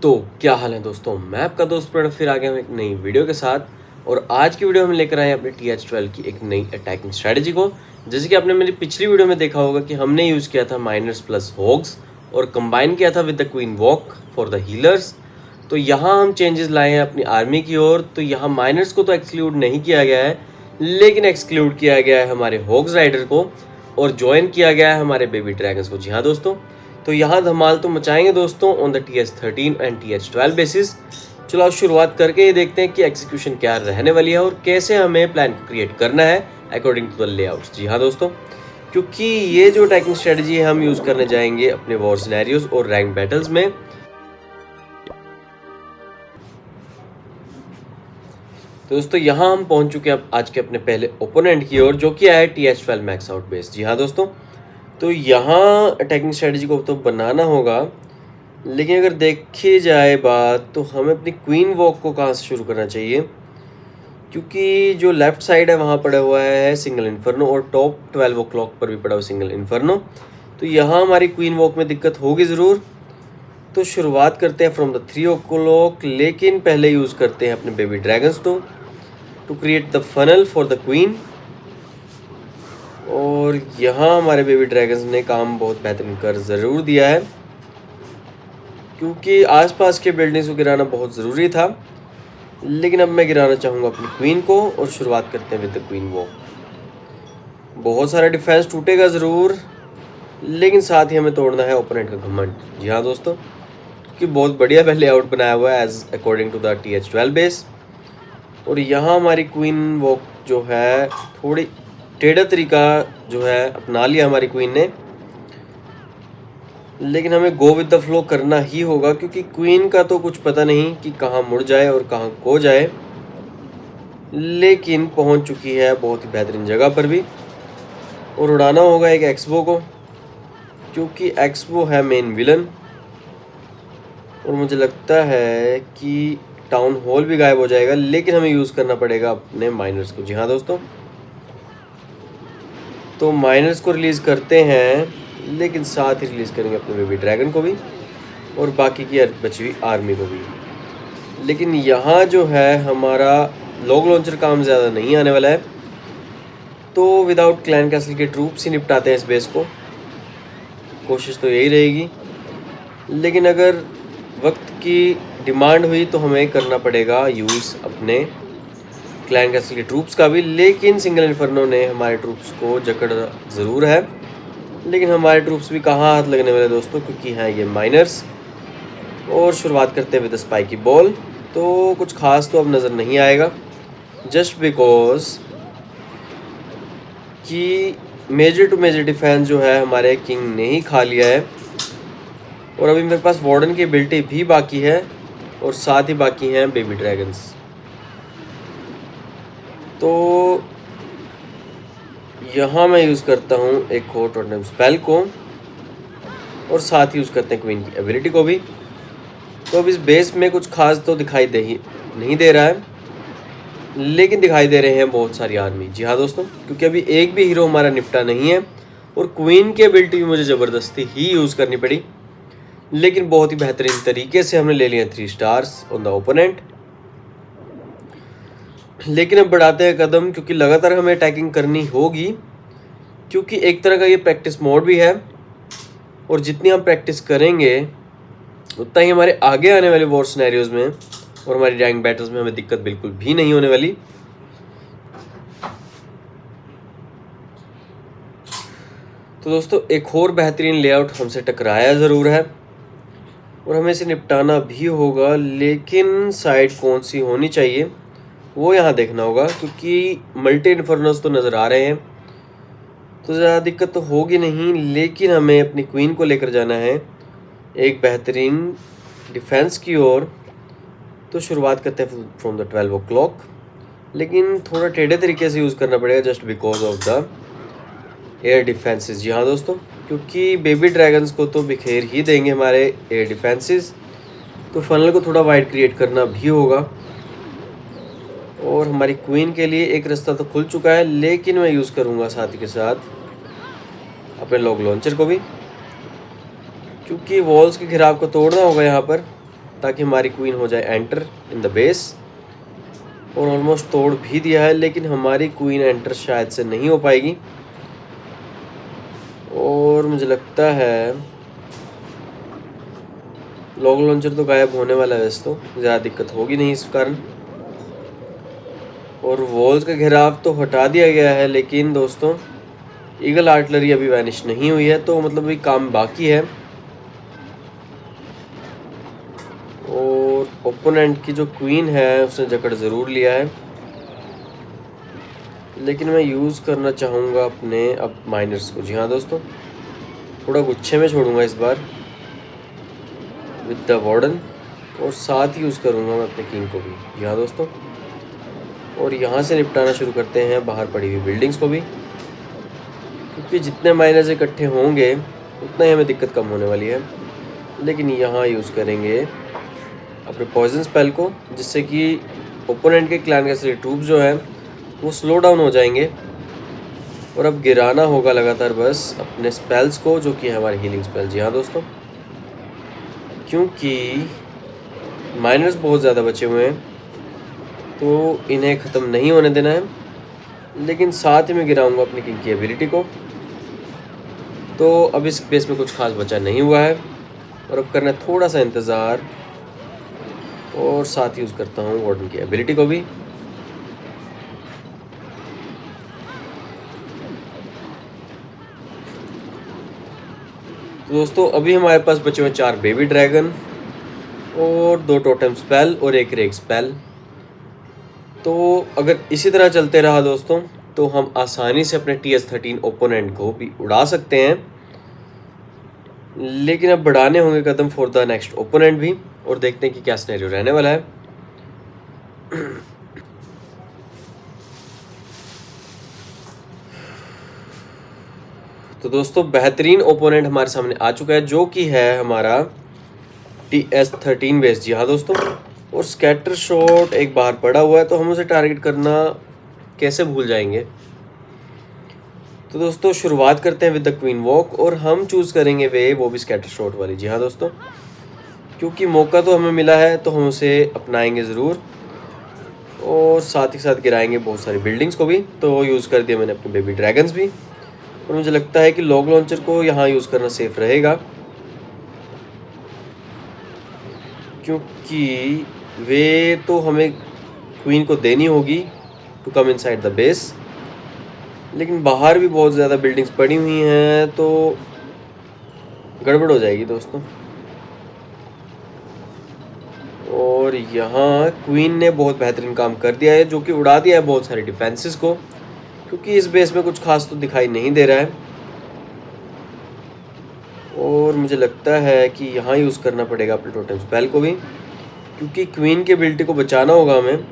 तो क्या हाल है दोस्तों, मैं आपका दोस्त प्रणव फिर आ गया हूँ एक नई वीडियो के साथ। और आज की वीडियो हम लेकर आए हैं अपने TH12 की एक नई अटैकिंग स्ट्रैटेजी को। जैसे कि आपने मेरी पिछली वीडियो में देखा होगा कि हमने यूज़ किया था माइनर्स प्लस होग्स और कंबाइन किया था with the queen walk for the healers. तो यहाँ हम चेंजेस लाए हैं अपनी आर्मी की ओर। तो यहाँ माइनर्स को तो एक्सक्लूड नहीं किया गया है, लेकिन एक्सक्लूड किया गया है हमारे होग्स राइडर को और ज्वाइन किया गया है हमारे बेबी ड्रैगन्स को। जी हाँ दोस्तों, तो यहाँ धमाल तो मचाएंगे दोस्तों on the TH13 and TH12 basis. चलो आज शुरुआत करके ये देखते हैं कि एग्जीक्यूशन क्या रहने वाली है और कैसे हमें प्लान को क्रिएट करना है अकॉर्डिंग टू द लेआउट्स। जी हाँ दोस्तों, क्योंकि ये जो अटैकिंग स्ट्रेटजी है हम यूज़ करने जाएंगे अपने वॉर सिनेरियोज और रैंक बैटल्स में। तो दोस्तों यहाँ हम पहुंच चुके हैं आज के अपने पहले ओपोनेंट की ओर, जो कि है TH12 मैक्स आउट बेस। जी हाँ दोस्तों, तो यहाँ अटैकिंग स्ट्रेटजी को तो बनाना होगा, लेकिन अगर देखी जाए बात तो हमें अपनी क्वीन वॉक को कहाँ से शुरू करना चाहिए, क्योंकि जो लेफ्ट साइड है वहाँ पड़ा हुआ है सिंगल इन्फर्नो और टॉप 12 o'clock पर भी पड़ा हुआ सिंगल इन्फर्नो। तो यहाँ हमारी क्वीन वॉक में दिक्कत होगी ज़रूर। तो शुरुआत करते हैं फ्रॉम द 3 o'clock, लेकिन पहले यूज़ करते हैं अपने baby dragons to create the funnel for the queen. और यहाँ हमारे बेबी ड्रैगन्स ने काम बहुत बेहतरीन कर ज़रूर दिया है, क्योंकि आसपास के बिल्डिंग्स को गिराना बहुत ज़रूरी था। लेकिन अब मैं गिराना चाहूँगा अपनी क्वीन को और शुरुआत करते हैं विद द क्वीन वॉक। बहुत सारा डिफेंस टूटेगा ज़रूर, लेकिन साथ ही हमें तोड़ना है ओपोनेंट का घमंड। जी हाँ दोस्तों, कि बहुत बढ़िया पहले आउट बनाया हुआ है as according to the TH12 base. और यहाँ हमारी क्वीन वॉक जो है थोड़ी टेढ़ा तरीका जो है अपना लिया हमारी क्वीन ने, लेकिन हमें गो विद द फ्लो करना ही होगा, क्योंकि क्वीन का तो कुछ पता नहीं कि कहाँ मुड़ जाए और कहाँ खो जाए। लेकिन पहुँच चुकी है बहुत ही बेहतरीन जगह पर भी, और उड़ाना होगा एक एक्सबो को, क्योंकि एक्सबो है मेन विलन। और मुझे लगता है कि टाउन हॉल भी गायब हो जाएगा, लेकिन हमें यूज़ करना पड़ेगा अपने माइनर्स को। जी हाँ दोस्तों, तो माइनर्स को रिलीज़ करते हैं, लेकिन साथ ही रिलीज़ करेंगे अपने बेबी ड्रैगन को भी और बाकी की बची हुई आर्मी को भी। लेकिन यहाँ जो है हमारा लॉग लॉन्चर काम ज़्यादा नहीं आने वाला है, तो विदाउट क्लैन कैसल के ट्रूप्स ही निपटाते हैं इस बेस को। कोशिश तो यही रहेगी, लेकिन अगर वक्त की डिमांड हुई तो हमें करना पड़ेगा यूज़ अपने क्लैन कैसल के ट्रूप्स का भी। लेकिन सिंगल इन्फर्नो ने हमारे ट्रूप्स को जकड़ ज़रूर है, लेकिन हमारे ट्रूप्स भी कहाँ हाथ लगने वाले दोस्तों, क्योंकि हैं ये माइनर्स। और शुरुआत करते हैं विद स्पाइकी बॉल। तो कुछ खास तो अब नज़र नहीं आएगा, जस्ट बिकॉज कि मेजर टू मेजर डिफेंस जो है हमारे किंग ने ही खा लिया है। और अभी मेरे पास वार्डन की एबिलिटी भी बाकी है और साथ ही बाकी हैं बेबी ड्रैगन्स। तो यहाँ मैं यूज़ करता हूँ एक और टोटम स्पेल को और साथ ही यूज़ करते हैं क्वीन की एबिलिटी को भी। तो अब इस बेस में कुछ खास तो दिखाई नहीं दे रहा है, लेकिन दिखाई दे रहे हैं बहुत सारी आर्मी। जी हाँ दोस्तों, क्योंकि अभी एक भी हीरो हमारा निपटा नहीं है और क्वीन की एबिलिटी भी मुझे ज़बरदस्ती ही यूज़ करनी पड़ी, लेकिन बहुत ही बेहतरीन तरीके से हमने ले लिया 3 stars ऑन द ओपोनेंट। लेकिन अब बढ़ाते हैं कदम, क्योंकि लगातार हमें अटैकिंग करनी होगी, क्योंकि एक तरह का ये प्रैक्टिस मोड भी है। और जितनी हम प्रैक्टिस करेंगे उतना ही हमारे आगे आने वाले वॉर सिनेरियोज में और हमारी रैंक बैटल्स में हमें दिक्कत बिल्कुल भी नहीं होने वाली। तो दोस्तों एक और बेहतरीन लेआउट हमसे टकराया ज़रूर है और हमें इसे निपटाना भी होगा, लेकिन साइड कौन सी होनी चाहिए वो यहाँ देखना होगा, क्योंकि मल्टी इन्फर्नोस तो नज़र आ रहे हैं। तो ज़्यादा दिक्कत तो होगी नहीं, लेकिन हमें अपनी क्वीन को लेकर जाना है एक बेहतरीन डिफेंस की ओर। तो शुरुआत करते हैं फ्रॉम द 12 o'clock, लेकिन थोड़ा टेढ़े तरीके से यूज़ करना पड़ेगा just because of the air defences. जी हाँ दोस्तों, क्योंकि बेबी ड्रैगन्स को तो बिखेर ही देंगे हमारे एयर डिफेंसेस। तो फनल को थोड़ा वाइड क्रिएट करना भी होगा। और हमारी क्वीन के लिए एक रास्ता तो खुल चुका है, लेकिन मैं यूज़ करूँगा साथ ही के साथ अपने लॉग लॉन्चर को भी, क्योंकि वॉल्स के घिराव को तोड़ना होगा यहाँ पर। ताकि हमारी क्वीन हो जाए एंटर इन द बेस। और ऑलमोस्ट तोड़ भी दिया है, लेकिन हमारी क्वीन एंटर शायद से नहीं हो पाएगी। और मुझे लगता है लॉग लॉन्चर तो गायब होने वाला है वैसे, तो ज़्यादा दिक्कत होगी नहीं इस कारण। और वॉल्स का घेराव तो हटा दिया गया है, लेकिन दोस्तों ईगल आर्टिलरी अभी वैनिश नहीं हुई है, तो मतलब अभी काम बाकी है। और ओपोनेंट की जो क्वीन है उसने जकड़ ज़रूर लिया है, लेकिन मैं यूज़ करना चाहूँगा अपने अब माइनर्स को। जी हाँ दोस्तों, थोड़ा गुच्छे में छोड़ूंगा इस बार विद द वार्डन, और साथ ही यूज़ करूँगा मैं अपने किंग को भी। जी हाँ दोस्तों, और यहाँ से निपटाना शुरू करते हैं बाहर पड़ी हुई बिल्डिंग्स को भी, क्योंकि जितने माइनर्स इकट्ठे होंगे उतना ही हमें दिक्कत कम होने वाली है। लेकिन यहाँ यूज़ करेंगे अपने पॉइजन स्पेल को, जिससे कि ओपोनेंट के क्लैन के सारे ट्रूप्स जो हैं वो स्लो डाउन हो जाएंगे। और अब गिराना होगा लगातार बस अपने स्पेल्स को, जो कि है हमारे हीलिंग स्पेल। जी हाँ दोस्तों, क्योंकि माइनर्स बहुत ज़्यादा बचे हुए हैं तो इन्हें ख़त्म नहीं होने देना है, लेकिन साथ ही मैं गिराऊंगा अपनी किंग की एबिलिटी को। तो अब इस बेस में कुछ खास बचा नहीं हुआ है, और अब करना है थोड़ा सा इंतज़ार, और साथ ही यूज़ करता हूँ वार्डन की एबिलिटी को भी। तो दोस्तों अभी हमारे पास बचे हुए 4 बेबी ड्रैगन और 2 टोटेम स्पेल और 1 रेग स्पेल। तो अगर इसी तरह चलते रहा दोस्तों, तो हम आसानी से अपने TS13 ओपोनेंट को भी उड़ा सकते हैं। लेकिन अब बढ़ाने होंगे कदम फॉर द नेक्स्ट ओपोनेंट भी, और देखते हैं कि क्या सिनेरियो रहने वाला है। तो दोस्तों बेहतरीन ओपोनेंट हमारे सामने आ चुका है, जो कि है हमारा TS13 बेस। जी हाँ दोस्तों, और स्कैटर शॉट एक बाहर पड़ा हुआ है, तो हम उसे टारगेट करना कैसे भूल जाएंगे। तो दोस्तों शुरुआत करते हैं विद द क्वीन वॉक, और हम चूज़ करेंगे वो भी स्कैटर शॉट वाली। जी हाँ दोस्तों, क्योंकि मौका तो हमें मिला है तो हम उसे अपनाएंगे ज़रूर, और साथ ही साथ गिराएंगे बहुत सारी बिल्डिंग्स को भी। तो यूज़ कर दिया मैंने अपने बेबी ड्रैगन्स भी, और मुझे लगता है कि लॉग लॉन्चर को यहाँ यूज़ करना सेफ रहेगा, क्योंकि वे तो हमें क्वीन को देनी होगी to come inside the base. लेकिन बाहर भी बहुत ज़्यादा बिल्डिंग्स पड़ी हुई हैं, तो गड़बड़ हो जाएगी दोस्तों। और यहाँ क्वीन ने बहुत बेहतरीन काम कर दिया है, जो कि उड़ा दिया है बहुत सारे डिफेंसेस को, क्योंकि इस बेस में कुछ खास तो दिखाई नहीं दे रहा है। और मुझे लगता है कि यहाँ यूज़ करना पड़ेगा अपने टोटेम स्पेल को भी, क्योंकि क्वीन के एबिलिटी को बचाना होगा हमें,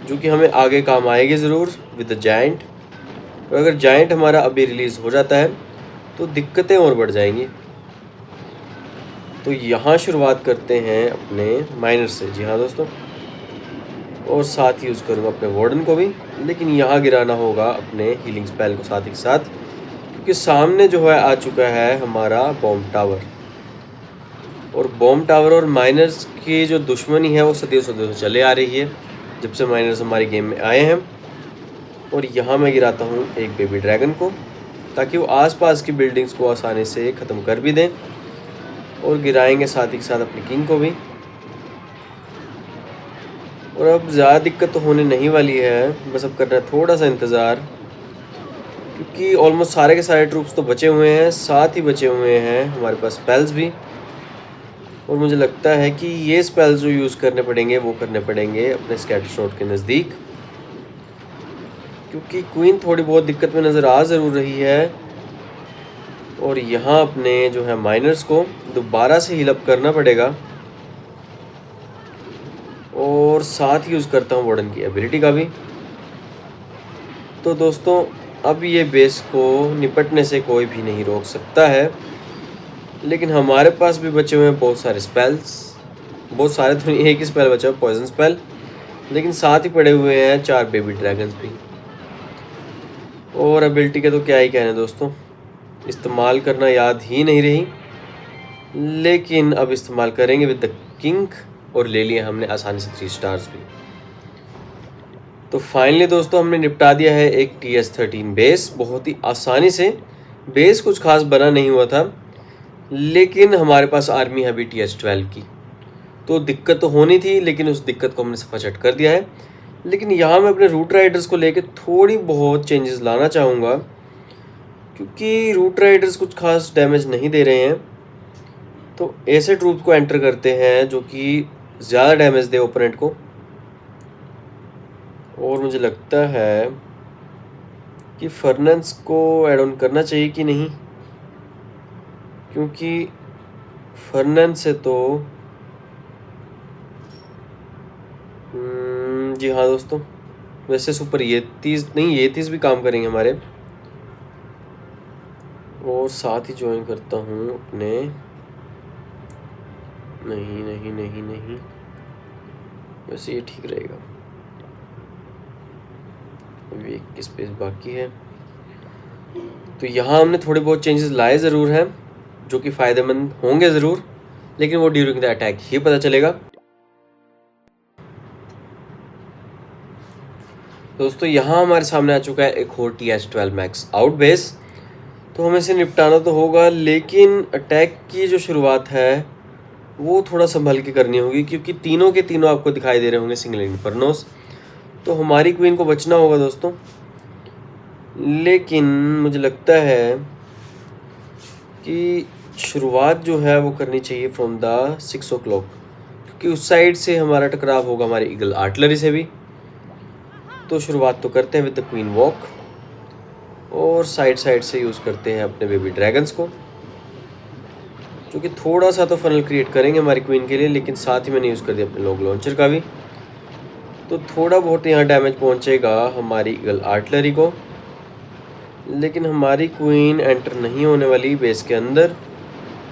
जो कि हमें आगे काम आएगी ज़रूर विद द जायंट। और अगर जायंट हमारा अभी रिलीज़ हो जाता है तो दिक्कतें और बढ़ जाएंगी। तो यहाँ शुरुआत करते हैं अपने माइनर से। जी हाँ दोस्तों, और साथ ही यूज़ करूँगा अपने वार्डन को भी, लेकिन यहाँ गिराना होगा अपने हीलिंग स्पेल को साथ ही साथ, क्योंकि सामने जो है आ चुका है हमारा बॉम्ब टावर। और बॉम्ब टावर और माइनर्स की जो दुश्मनी है वो सदियों सदियों से चले आ रही है, जब से माइनर्स हमारी गेम में आए हैं। और यहाँ मैं गिराता हूँ एक बेबी ड्रैगन को, ताकि वो आसपास की बिल्डिंग्स को आसानी से ख़त्म कर भी दें, और गिराएंगे साथ ही साथ अपनी किंग को भी। और अब ज़्यादा दिक्कत तो होने नहीं वाली है, बस अब करना है थोड़ा सा इंतज़ार, क्योंकि ऑलमोस्ट सारे के सारे ट्रूप्स तो बचे हुए हैं, साथ ही बचे हुए हैं हमारे पास स्पेल्स भी। और मुझे लगता है कि ये स्पेल्स जो यूज़ करने पड़ेंगे वो करने पड़ेंगे अपने स्कैटर शॉट के नज़दीक, क्योंकि क्वीन थोड़ी बहुत दिक्कत में नज़र आ ज़रूर रही है। और यहाँ अपने जो है माइनर्स को दोबारा से हील अप करना पड़ेगा, और साथ ही यूज़ करता हूँ वार्डन की एबिलिटी का भी। तो दोस्तों अब ये बेस को निपटने से कोई भी नहीं रोक सकता है, लेकिन हमारे पास भी बचे हुए हैं बहुत सारे स्पेल्स। बहुत सारे तो नहीं, एक ही स्पेल बचा है पॉइजन स्पेल, लेकिन साथ ही पड़े हुए हैं 4 बेबी ड्रैगन्स भी। और एबिलिटी के तो क्या ही कहने दोस्तों, इस्तेमाल करना याद ही नहीं रही। लेकिन अब इस्तेमाल करेंगे विद द किंग और ले लिए हमने आसानी से 3 स्टार्स भी। तो फाइनली दोस्तों हमने निपटा दिया है एक TS13 बेस बहुत ही आसानी से। बेस कुछ खास बना नहीं हुआ था, लेकिन हमारे पास आर्मी है अभी TS12 की, तो दिक्कत तो होनी थी, लेकिन उस दिक्कत को हमने सफाचट कर दिया है। लेकिन यहाँ मैं अपने रूट राइडर्स को लेके थोड़ी बहुत चेंजेस लाना चाहूँगा, क्योंकि रूट राइडर्स कुछ खास डैमेज नहीं दे रहे हैं। तो ऐसे ट्रूप को एंटर करते हैं जो कि ज़्यादा डैमेज दे ओपोनेंट को। और मुझे लगता है कि फर्नेंस को ऐड ऑन करना चाहिए कि नहीं, क्योंकि फर्नेंस से तो जी हाँ दोस्तों, वैसे सुपर ये 30 नहीं, ये 30 भी काम करेंगे हमारे। और साथ ही ज्वाइन करता हूँ अपने, नहीं नहीं नहीं नहीं, वैसे ये ठीक रहेगा। अभी एक स्पेस बाकी है, तो यहाँ हमने थोड़े बहुत चेंजेस लाए ज़रूर हैं जो कि फ़ायदेमंद होंगे ज़रूर, लेकिन वो ड्यूरिंग द अटैक ही पता चलेगा। दोस्तों यहाँ हमारे सामने आ चुका है एक और TS12 मैक्स आउट बेस, तो हमें इसे निपटाना तो होगा, लेकिन अटैक की जो शुरुआत है वो थोड़ा संभल के करनी होगी, क्योंकि तीनों के तीनों आपको दिखाई दे रहे होंगे सिंगल इन्फर्नोस। तो हमारी क्वीन को बचना होगा दोस्तों, लेकिन मुझे लगता है कि शुरुआत जो है वो करनी चाहिए फ्रॉम द 6 o'clock, क्योंकि उस साइड से हमारा टकराव होगा हमारी ईगल आर्टिलरी से भी। तो शुरुआत तो करते हैं विद द क्वीन वॉक, और साइड से यूज़ करते हैं अपने बेबी ड्रैगन्स को, जो कि थोड़ा सा तो फनल क्रिएट करेंगे हमारी क्वीन के लिए, लेकिन साथ ही मैंने यूज़ कर दिया अपने लॉन्ग लॉन्चर का भी। तो थोड़ा बहुत यहाँ डैमेज पहुँचेगा हमारी ईगल आर्टिलरी को, लेकिन हमारी क्वीन एंटर नहीं होने वाली बेस के अंदर,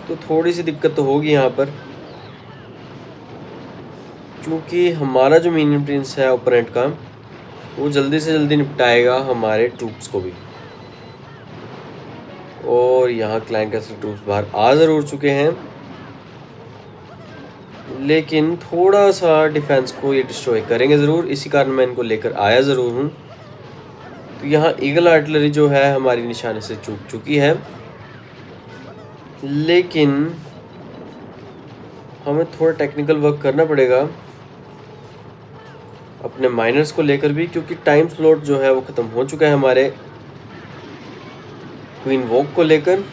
तो थोड़ी सी दिक्कत तो होगी यहाँ पर, क्योंकि हमारा जो मिनियन प्रिंस है ओपोनेंट का, वो जल्दी से जल्दी निपटाएगा हमारे ट्रूप्स को भी। और यहाँ क्लैन कैसल ट्रूप्स बाहर आ ज़रूर चुके हैं, लेकिन थोड़ा सा डिफेंस को ये डिस्ट्रॉय करेंगे ज़रूर, इसी कारण मैं इनको लेकर आया ज़रूर हूँ। तो यहाँ ईगल आर्टिलरी जो है हमारी निशाने से चूक चुकी है, लेकिन हमें थोड़ा टेक्निकल वर्क करना पड़ेगा अपने माइनर्स को लेकर भी, क्योंकि टाइम स्लॉट जो है वो ख़त्म हो चुका है हमारे क्वीन वॉक को लेकर।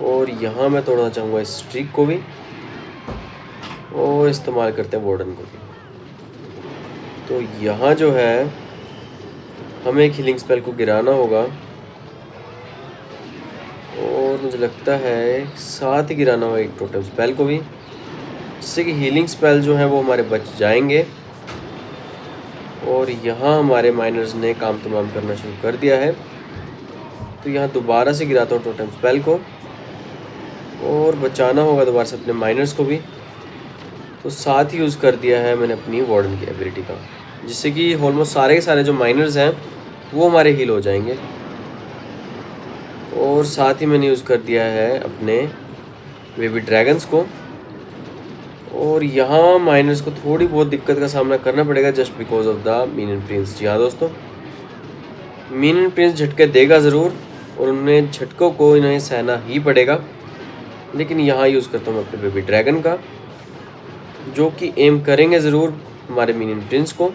और यहाँ मैं तोड़ना चाहूँगा इस स्ट्रीक को भी, और इस्तेमाल करते हैं वार्डन को भी। तो यहाँ जो है हमें एक हीलिंग स्पेल को गिराना होगा, और मुझे लगता है साथ ही गिराना होगा एक टोटम स्पेल को भी, जिससे कि हीलिंग स्पेल जो है वो हमारे बच जाएंगे। और यहाँ हमारे माइनर्स ने काम तमाम करना शुरू कर दिया है, तो यहाँ दोबारा से गिराता हूँ टोटम स्पेल को, और बचाना होगा दोबारा से अपने माइनर्स को भी। तो साथ ही यूज़ कर दिया है मैंने अपनी वार्डन की एबिलिटी का, जिससे कि ऑलमोस्ट सारे के सारे जो माइनर्स हैं वो हमारे हील हो जाएंगे। और साथ ही मैंने यूज़ कर दिया है अपने बेबी ड्रैगन्स को, और यहाँ माइनर्स को थोड़ी बहुत दिक्कत का सामना करना पड़ेगा just because of the minion prince. जी हाँ दोस्तों, मिनियन प्रिंस झटके देगा ज़रूर, और उन्हें झटकों को इन्हें सहना ही पड़ेगा। लेकिन यहाँ यूज़ करता हूँ अपने बेबी ड्रैगन का, जो कि एम करेंगे ज़रूर हमारे मिनियन प्रिंस को।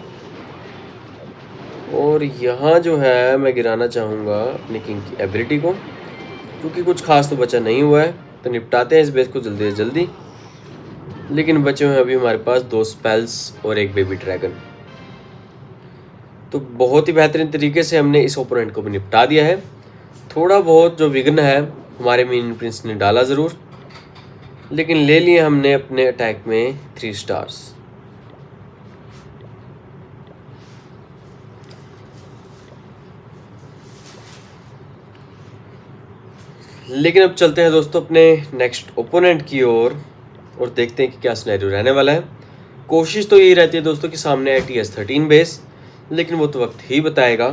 और यहाँ जो है मैं गिराना चाहूँगा अपने किंग की एबिलिटी को, क्योंकि कुछ खास तो बचा नहीं हुआ है। तो निपटाते हैं इस बेस को जल्दी से जल्दी, लेकिन बचे हुए हैं अभी हमारे पास 2 स्पेल्स और एक बेबी ड्रैगन। तो बहुत ही बेहतरीन तरीके से हमने इस ओपोनेंट को भी निपटा दिया है। थोड़ा बहुत जो विघ्न है हमारे मिनियन प्रिंस ने डाला ज़रूर, लेकिन ले लिए हमने अपने अटैक में 3 स्टार्स। लेकिन अब चलते हैं दोस्तों अपने नेक्स्ट ओपोनेंट की ओर, और देखते हैं कि क्या सिनेरियो रहने वाला है। कोशिश तो यही रहती है दोस्तों कि सामने आए TS13 बेस, लेकिन वो तो वक्त ही बताएगा।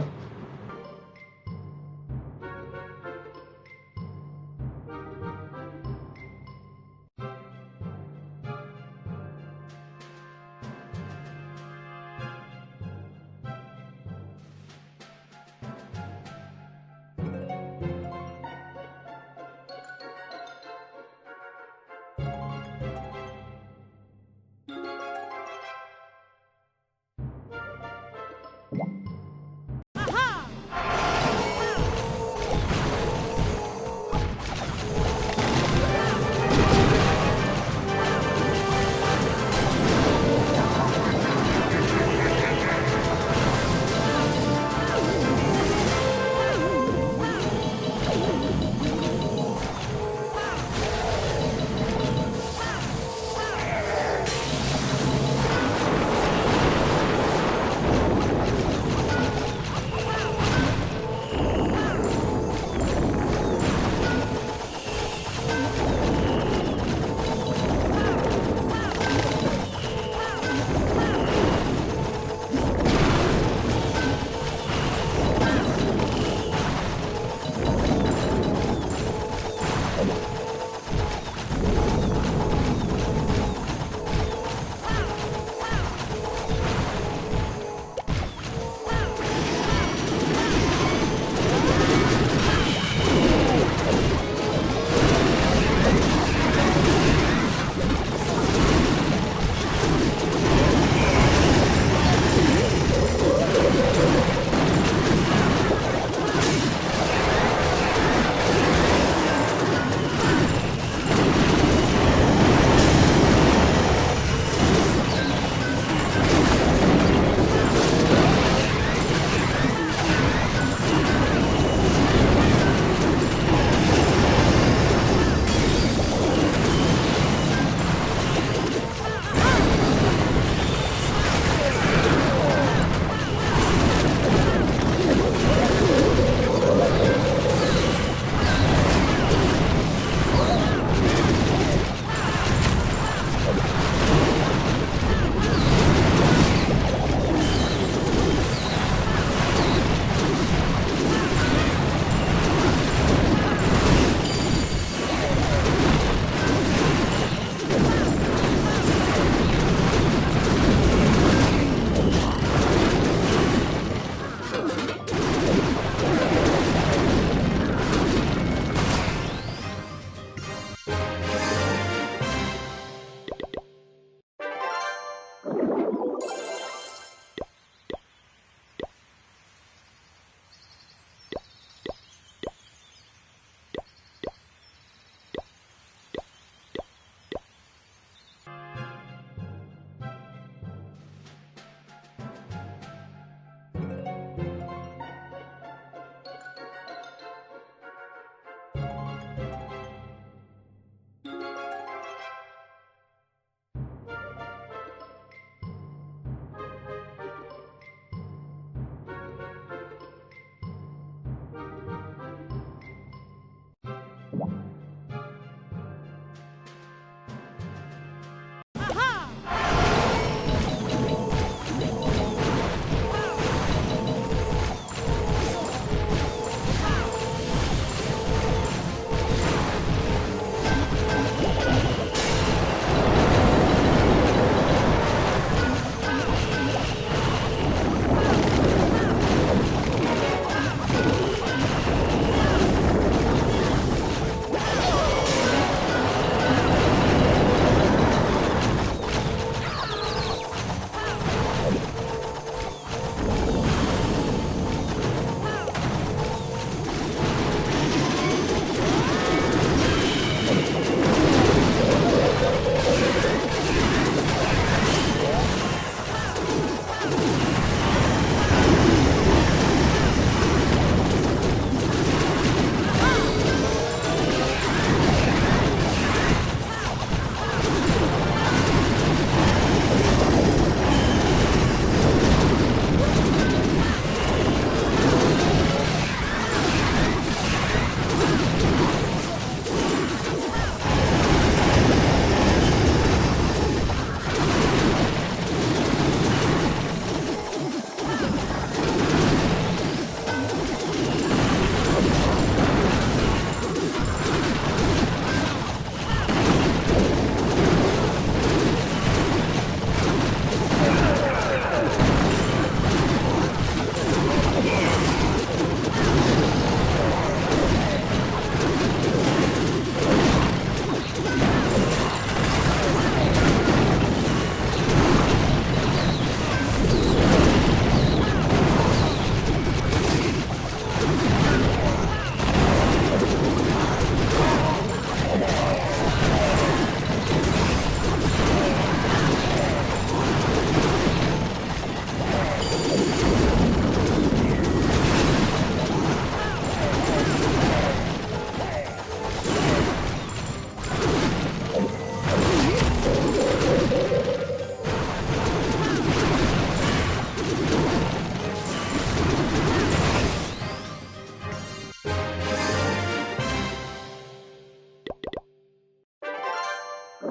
तो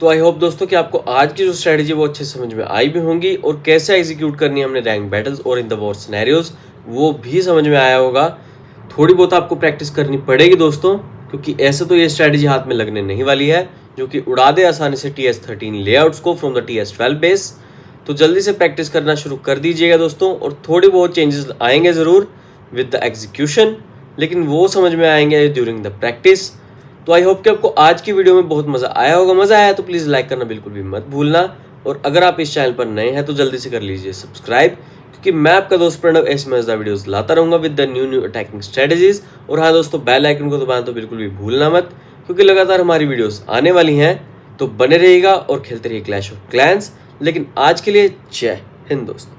आई होप दोस्तों कि आपको आज की जो स्ट्रेटजी वो अच्छे समझ में आई भी होंगी और कैसे एग्जीक्यूट करनी है हमने रैंक बैटल्स और इन द वॉर सिनेरियोज वो भी समझ में आया होगा। थोड़ी बहुत आपको प्रैक्टिस करनी पड़ेगी दोस्तों, क्योंकि ऐसे तो ये स्ट्रेटजी हाथ में लगने नहीं वाली है जो कि उड़ा दे आसानी से TS13 लेआउट्स को फ्रॉम द TS12 बेस। तो जल्दी से प्रैक्टिस करना शुरू कर दीजिएगा दोस्तों, और थोड़ी बहुत चेंजेस आएंगे ज़रूर विद द एग्जीक्यूशन, लेकिन वो समझ में आएंगे ड्यूरिंग द प्रैक्टिस। तो आई होप कि आपको आज की वीडियो में बहुत मज़ा आया होगा। मज़ा आया तो प्लीज़ लाइक करना बिल्कुल भी मत भूलना, और अगर आप इस चैनल पर नए हैं तो जल्दी से कर लीजिए सब्सक्राइब, क्योंकि मैं आपका दोस्त प्रणव ऐसे मजेदार वीडियोस लाता रहूँगा with the new attacking strategies. और हाँ दोस्तों, बेल आइकन को दबाना तो बिल्कुल भी भूलना मत, क्योंकि लगातार हमारी वीडियोस आने वाली हैं। तो बने रहिएगा और खेलते रहिए क्लैश ऑफ क्लैंस। लेकिन आज के लिए जय हिंद दोस्तों।